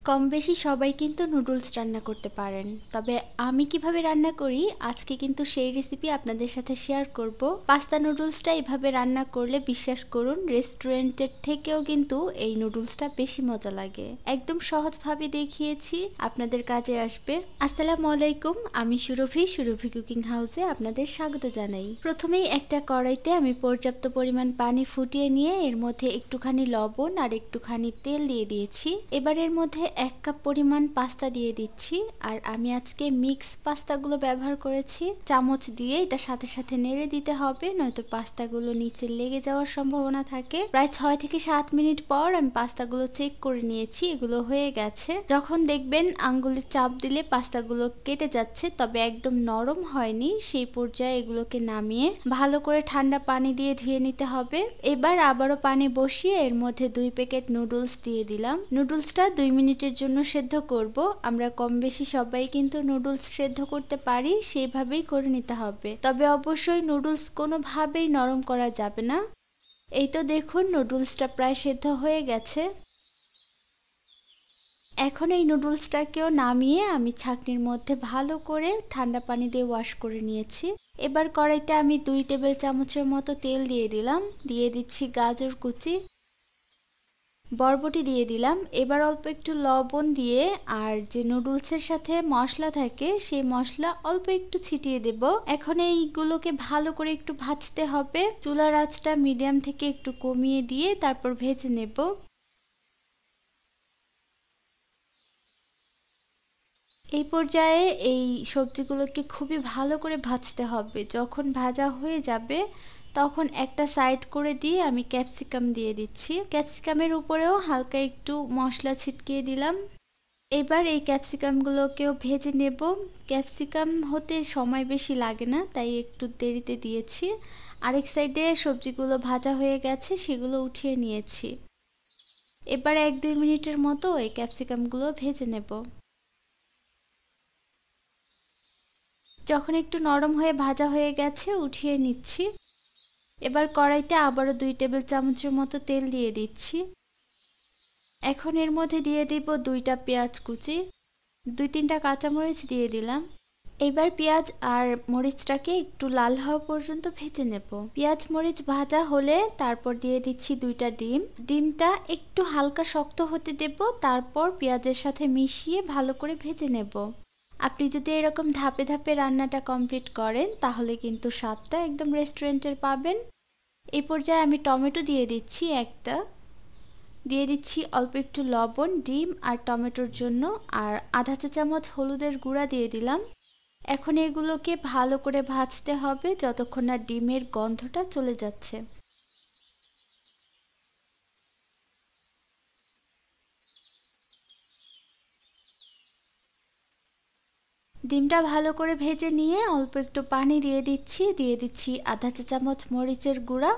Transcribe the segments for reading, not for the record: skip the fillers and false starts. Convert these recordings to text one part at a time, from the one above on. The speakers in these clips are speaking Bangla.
কম বেশি সবাই কিন্তু নুডলস রান্না করতে পারেন, তবে আমি কিভাবে রান্না করি আজকে কিন্তু সেই রেসিপি আপনাদের সাথে শেয়ার করব। পাস্তা নুডলসটা এভাবে রান্না করলে বিশ্বাস করুন রেস্টুরেন্টের থেকেও কিন্তু এই নুডলসটা বেশি মজা লাগে। একদম সহজভাবে দেখিয়েছি, আপনাদের কাজে আসবে। আসসালামু আলাইকুম, আমি সুরভি কুকিং হাউসে আপনাদের স্বাগত জানাই। প্রথমেই একটা কড়াইতে আমি পর্যাপ্ত পরিমাণ পানি ফুটিয়ে নিয়ে এর মধ্যে একটুখানি লবণ আর একটুখানি তেল দিয়ে দিয়েছি। এবার এর মধ্যে 1 কাপ পরিমাণ পাস্তা দিয়ে দিচ্ছি, আর আমি আজকে মিক্স পাস্তাগুলো ব্যবহার করেছি। চামচ দিয়ে এটা সাথে সাথে নেড়ে দিতে হবে, নয়তো পাস্তাগুলো নিচে লেগে যাওয়ার সম্ভাবনা থাকে। প্রায় 6 থেকে 7 মিনিট পর আমি পাস্তাগুলো চেক করে নিয়েছি, এগুলো হয়ে গেছে। যখন দেখবেন আঙ্গুলের চাপ দিলে পাস্তাগুলো কেটে যাচ্ছে তবে একদম নরম হয়নি, সেই পর্যায়ে এগুলোকে নামিয়ে ভালো করে ঠান্ডা পানি দিয়ে ধুয়ে নিতে হবে। এবার আবারও পানি বসিয়ে এর মধ্যে 2 প্যাকেট নুডলস দিয়ে দিলাম। নুডলসটা 2 মিনিটের জন্য সেদ্ধ করব। আমরা কম বেশি সবাই কিন্তু নুডলস সেদ্ধ করতে পারি, সেইভাবেই করে নিতে হবে। তবে অবশ্যই নুডলস কোনোভাবেই নরম করা যাবে না। এই তো দেখুন নুডলসটা প্রায় সেদ্ধ হয়ে গেছে। এখন এই নুডলসটাকেও নামিয়ে আমি ছাঁকনির মধ্যে ভালো করে ঠান্ডা পানি দিয়ে ওয়াশ করে নিয়েছি। এবার কড়াইতে আমি 2 টেবিল চামচের মতো তেল দিয়ে দিলাম, দিয়ে দিচ্ছি গাজর কুচি, বরবটি দিয়ে দিলাম। এবার অল্প একটু লবণ দিয়ে আর যে নুডলসের সাথে মশলা থাকে সেই মশলা অল্প একটু ছিটিয়ে দেব। এখন এইগুলোকে ভালো করে একটু ভাজতে হবে। চুলার আঁচটা মিডিয়াম থেকে একটু কমিয়ে দিয়ে তারপর ভেজে নেব। এই পর্যায়ে এই সবজিগুলোকে খুবই ভালো করে ভাজতে হবে। যখন ভাজা হয়ে যাবে তখন একটা সাইড করে দিয়ে আমি ক্যাপসিকাম দিয়ে দিচ্ছি। ক্যাপসিকামের উপরেও হালকা একটু মশলা ছিটিয়ে দিলাম। এবার এই ক্যাপসিকামগুলোকেও ভেজে নেব। ক্যাপসিকাম হতে সময় বেশি লাগে না, তাই একটু দেরিতে দিয়েছি। আরেক সাইডে সবজিগুলো ভাজা হয়ে গেছে, সেগুলো উঠিয়ে নিয়েছি। এবার 1-2 মিনিটের মতো এই ক্যাপসিকামগুলো ভেজে নেব। যখন একটু নরম হয়ে ভাজা হয়ে গেছে উঠিয়ে নিচ্ছি। এবার কড়াইতে আবারও 2 টেবিল চামচের মতো তেল দিয়ে দিচ্ছি। এখন এর মধ্যে দিয়ে দিব 2টা পেঁয়াজ কুচি, 2-3টা কাঁচামরিচ দিয়ে দিলাম। এবার পেঁয়াজ আর মরিচটাকে একটু লাল হওয়া পর্যন্ত ভেজে নেব। পেঁয়াজ মরিচ ভাজা হলে তারপর দিয়ে দিচ্ছি 2টা ডিম। ডিমটা একটু হালকা শক্ত হতে দেব, তারপর পেঁয়াজের সাথে মিশিয়ে ভালো করে ভেজে নেব। আপনি যদি এরকম ধাপে ধাপে রান্নাটা কমপ্লিট করেন তাহলে কিন্তু স্বাদটা একদম রেস্টুরেন্টের পাবেন। এই পর্যায়ে আমি টমেটো দিয়ে দিচ্ছি একটা, দিয়ে দিচ্ছি অল্প একটু লবণ ডিম আর টমেটোর জন্য, আর আধা চা চামচ হলুদের গুঁড়া দিয়ে দিলাম। এখন এগুলোকে ভালো করে ভাজতে হবে যতক্ষণ না ডিমের গন্ধটা চলে যাচ্ছে। ডিমটা ভালো করে ভেজে নিয়ে অল্প একটু পানি দিয়ে দিচ্ছি আধা চা চামচ মরিচের গুঁড়া।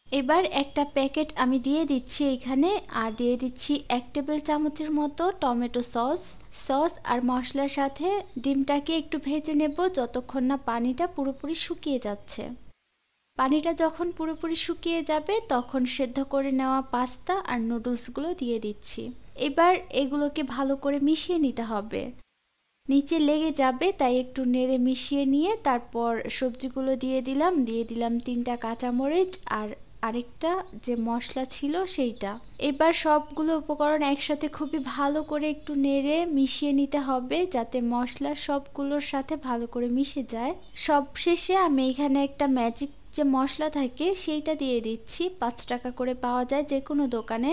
এবার একটা প্যাকেট আমি দিয়ে দিচ্ছি এখানে, আর দিয়ে দিচ্ছি 1 টেবিল চামচের মতো টমেটো সস আর মশলার সাথে ডিমটাকে একটু ভেজে নেব যতক্ষণ না পানিটা পুরোপুরি শুকিয়ে যাচ্ছে। পানিটা যখন পুরোপুরি শুকিয়ে যাবে তখন সেদ্ধ করে নেওয়া পাস্তা আর নুডলসগুলো দিয়ে দিচ্ছি। এবার এগুলোকে ভালো করে মিশিয়ে নিতে হবে, নিচে লেগে যাবে, তাই একটু নেড়ে মিশিয়ে নিয়ে তারপর সবজিগুলো দিয়ে দিলাম 3টা কাঁচামরিচ আর আরেকটা যে মশলা ছিল সেইটা। এবার সবগুলো উপকরণ একসাথে খুবই ভালো করে একটু নেড়ে মিশিয়ে নিতে হবে যাতে মশলা সবগুলোর সাথে ভালো করে মিশে যায়। সবশেষে আমি এখানে একটা ম্যাজিক যে মশলা থাকে সেইটা দিয়ে দিচ্ছি, 5 টাকা করে পাওয়া যায় যে কোনো দোকানে।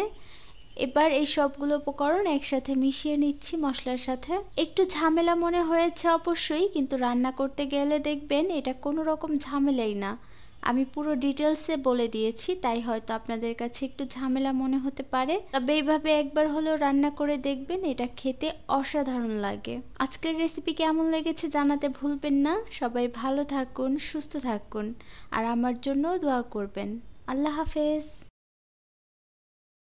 এবার এই সবগুলো উপকরণ একসাথে মিশিয়ে নিচ্ছি মশলার সাথে। একটু ঝামেলা মনে হয়েছে অবশ্যই, কিন্তু রান্না করতে গেলে দেখবেন এটা কোনো রকম ঝামেলাই না। আমি পুরো ডিটেলসে বলে দিয়েছি, তাই হয়তো আপনাদের কাছে একটু ঝামেলা মনে হতে পারে, তবে এইভাবে একবার হলেও রান্না করে দেখবেন, এটা খেতে অসাধারণ লাগে। আজকের রেসিপি কেমন লেগেছে জানাতে ভুলবেন না। সবাই ভালো থাকুন, সুস্থ থাকুন, আর আমার জন্য দোয়া করবেন। আল্লাহ হাফেজ।